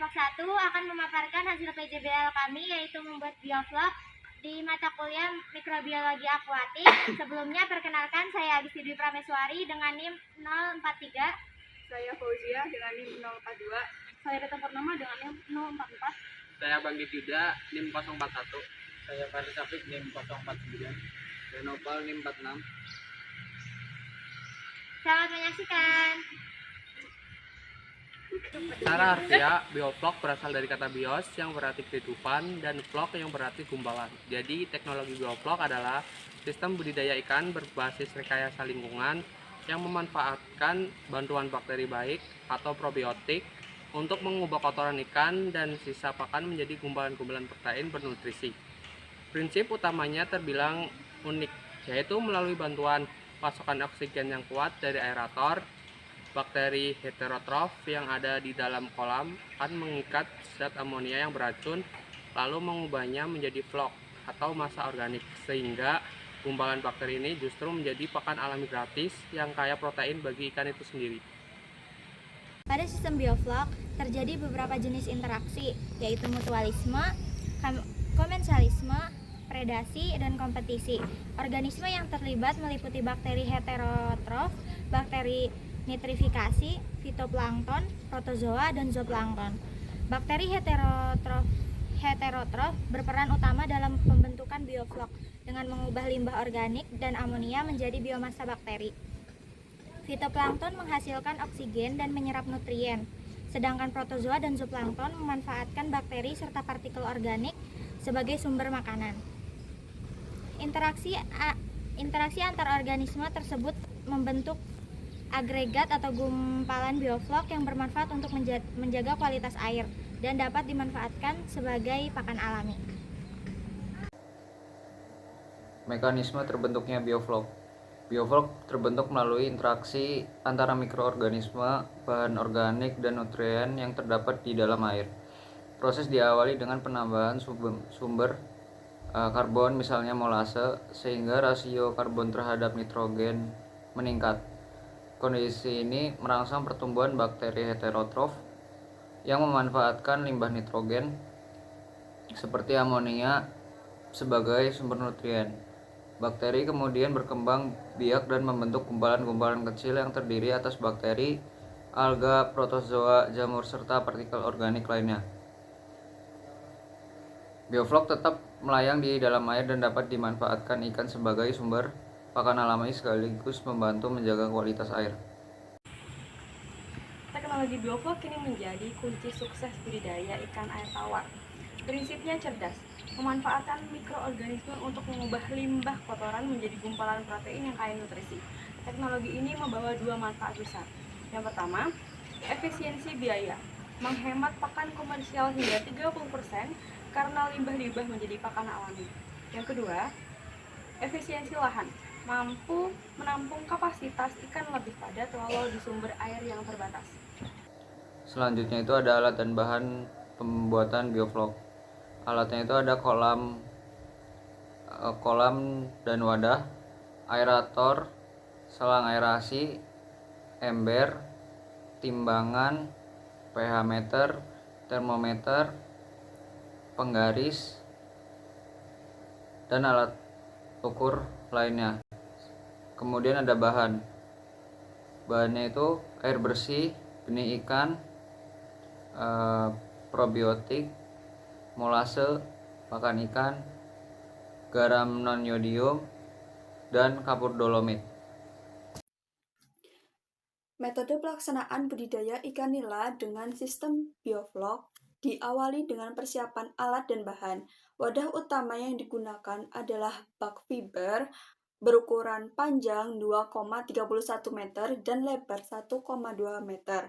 kelompok 1 akan memaparkan hasil PJBL kami, yaitu membuat biovlog di mata kuliah mikrobiologi akuatik. Sebelumnya perkenalkan, saya Adisti Dwi Prameswari dengan NIM 043. Saya Fauzia dengan NIM 042. Saya Rita Purnama dengan NIM 044. Saya Bang Yuda NIM 041. Saya Faris Safik NIM 049. Dan Nopal NIM 46. Selamat menyaksikan. Secara harfiah, biovlog berasal dari kata bios yang berarti kehidupan dan vlog yang berarti gumpalan. Jadi, teknologi biovlog adalah sistem budidaya ikan berbasis rekayasa lingkungan yang memanfaatkan bantuan bakteri baik atau probiotik untuk mengubah kotoran ikan dan sisa pakan menjadi gumpalan-gumpalan protein bernutrisi. Prinsip utamanya terbilang unik, yaitu melalui bantuan pasokan oksigen yang kuat dari aerator. Bakteri heterotrof yang ada di dalam kolam akan mengikat zat amonia yang beracun, lalu mengubahnya menjadi vlog atau massa organik, sehingga gumpalan bakteri ini justru menjadi pakan alami gratis yang kaya protein bagi ikan itu sendiri. Pada sistem biovlog terjadi beberapa jenis interaksi, yaitu mutualisme, komensalisme, predasi, dan kompetisi. Organisme yang terlibat meliputi bakteri heterotrof, bakteri nitrifikasi, fitoplankton, protozoa, dan zooplankton. Bakteri heterotrof berperan utama dalam pembentukan biovlog dengan mengubah limbah organik dan amonia menjadi biomasa bakteri. Fitoplankton menghasilkan oksigen dan menyerap nutrien, sedangkan protozoa dan zooplankton memanfaatkan bakteri serta partikel organik sebagai sumber makanan. Interaksi antar organisme tersebut membentuk agregat atau gumpalan biovlog yang bermanfaat untuk menjaga kualitas air dan dapat dimanfaatkan sebagai pakan alami. Mekanisme terbentuknya biovlog. Biovlog terbentuk melalui interaksi antara mikroorganisme, bahan organik, dan nutrien yang terdapat di dalam air. Proses diawali dengan penambahan sumber karbon, misalnya molase, sehingga rasio karbon terhadap nitrogen meningkat. Kondisi ini merangsang pertumbuhan bakteri heterotrof yang memanfaatkan limbah nitrogen seperti amonia sebagai sumber nutrien. Bakteri kemudian berkembang biak dan membentuk gumpalan-gumpalan kecil yang terdiri atas bakteri, alga, protozoa, jamur, serta partikel organik lainnya. Biovlog tetap melayang di dalam air dan dapat dimanfaatkan ikan sebagai sumber pakan alami sekaligus membantu menjaga kualitas air. Teknologi biovlog kini menjadi kunci sukses budidaya ikan air tawar. Prinsipnya cerdas, memanfaatkan mikroorganisme untuk mengubah limbah kotoran menjadi gumpalan protein yang kaya nutrisi. Teknologi ini membawa dua manfaat besar. Yang pertama, efisiensi biaya, menghemat pakan komersial hingga 30% karena limbah-limbah menjadi pakan alami. Yang kedua, efisiensi lahan, mampu menampung kapasitas ikan lebih padat walau di sumber air yang terbatas. Selanjutnya itu ada alat dan bahan pembuatan biovlog. Alatnya itu ada kolam dan wadah, aerator, selang aerasi, ember, timbangan, pH meter, termometer, penggaris, dan alat ukur lainnya. Kemudian ada bahannya itu air bersih, benih ikan, probiotik, molase, pakan ikan, garam non-yodium, dan kapur dolomit. Metode pelaksanaan budidaya ikan nila dengan sistem biovlog diawali dengan persiapan alat dan bahan. Wadah utama yang digunakan adalah bak fiber berukuran panjang 2,31 meter dan lebar 1,2 meter.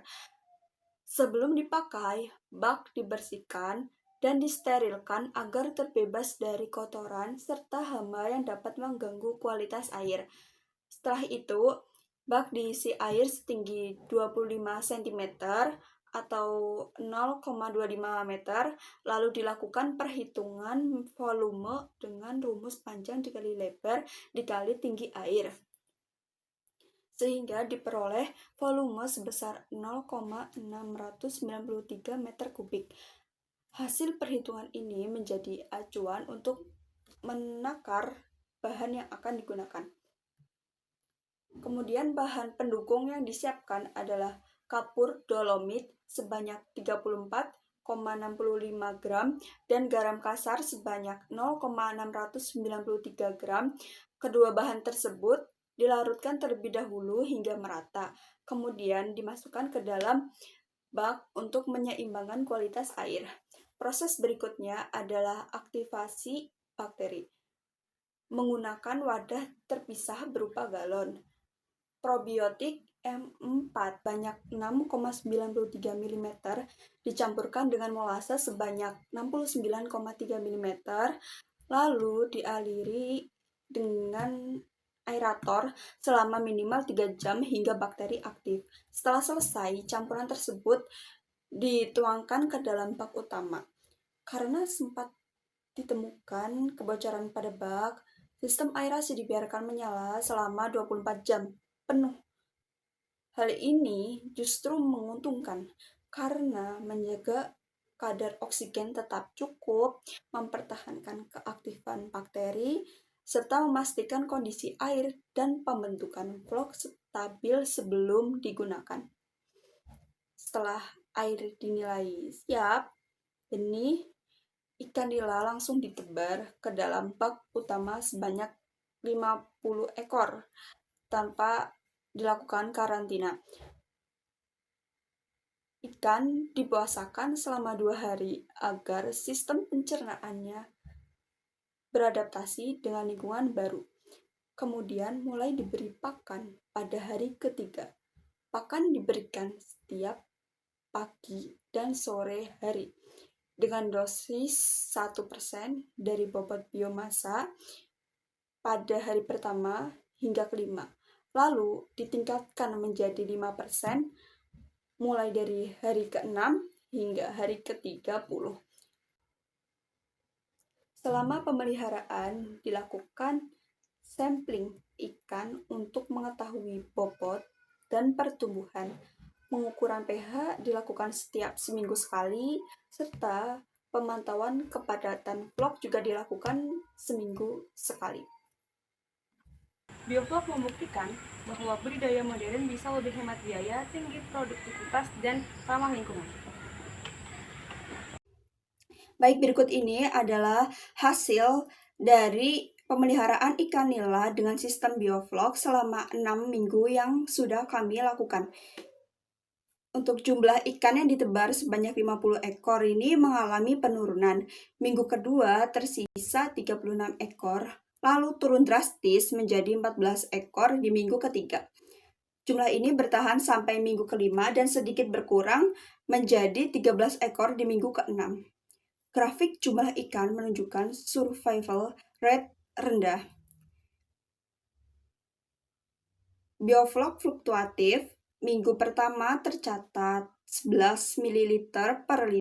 Sebelum dipakai, bak dibersihkan dan disterilkan agar terbebas dari kotoran serta hama yang dapat mengganggu kualitas air. Setelah itu, bak diisi air setinggi 25 cm atau 0,25 meter, lalu dilakukan perhitungan volume dengan rumus panjang dikali lebar dikali tinggi air. sehingga diperoleh volume sebesar 0,693 meter kubik. Hasil perhitungan ini menjadi acuan untuk menakar bahan yang akan digunakan. Kemudian bahan pendukung yang disiapkan adalah kapur dolomit sebanyak 34,65 gram dan garam kasar sebanyak 0,693 gram. Kedua bahan tersebut dilarutkan terlebih dahulu hingga merata, kemudian dimasukkan ke dalam bak untuk menyeimbangkan kualitas air. Proses berikutnya adalah aktivasi bakteri menggunakan wadah terpisah berupa galon. Probiotik M4 banyak 6,93 mm dicampurkan dengan molase sebanyak 69,3 mm, lalu dialiri dengan aerator selama minimal 3 jam hingga bakteri aktif. Setelah selesai, campuran tersebut dituangkan ke dalam bak utama. Karena sempat ditemukan kebocoran pada bak, sistem aerasi dibiarkan menyala selama 24 jam penuh. Hal ini justru menguntungkan karena menjaga kadar oksigen tetap cukup, mempertahankan keaktifan bakteri, serta memastikan kondisi air dan pembentukan vlog stabil sebelum digunakan. Setelah air dinilai siap, benih ikan nila langsung ditebar ke dalam bak utama sebanyak 50 ekor tanpa dilakukan karantina. Ikan dipuasakan selama 2 hari agar sistem pencernaannya beradaptasi dengan lingkungan baru. Kemudian mulai diberi pakan pada hari ketiga. Pakan diberikan setiap pagi dan sore hari dengan dosis 1% dari bobot biomasa pada hari pertama hingga kelima. Lalu ditingkatkan menjadi 5% mulai dari hari ke-6 hingga hari ke-30. Selama pemeliharaan dilakukan sampling ikan untuk mengetahui bobot dan pertumbuhan. Pengukuran pH dilakukan setiap seminggu sekali, serta pemantauan kepadatan vlog juga dilakukan seminggu sekali. Biovlog membuktikan bahwa budidaya modern bisa lebih hemat biaya, tinggi produktivitas, dan ramah lingkungan. Baik, berikut ini adalah hasil dari pemeliharaan ikan nila dengan sistem biovlog selama 6 minggu yang sudah kami lakukan. Untuk jumlah ikan yang ditebar sebanyak 50 ekor ini mengalami penurunan. Minggu kedua tersisa 36 ekor, lalu turun drastis menjadi 14 ekor di minggu ketiga. Jumlah ini bertahan sampai minggu kelima dan sedikit berkurang menjadi 13 ekor di minggu ke-6. Grafik jumlah ikan menunjukkan survival rate rendah. Biovlog fluktuatif, minggu pertama tercatat 11 ml per liter.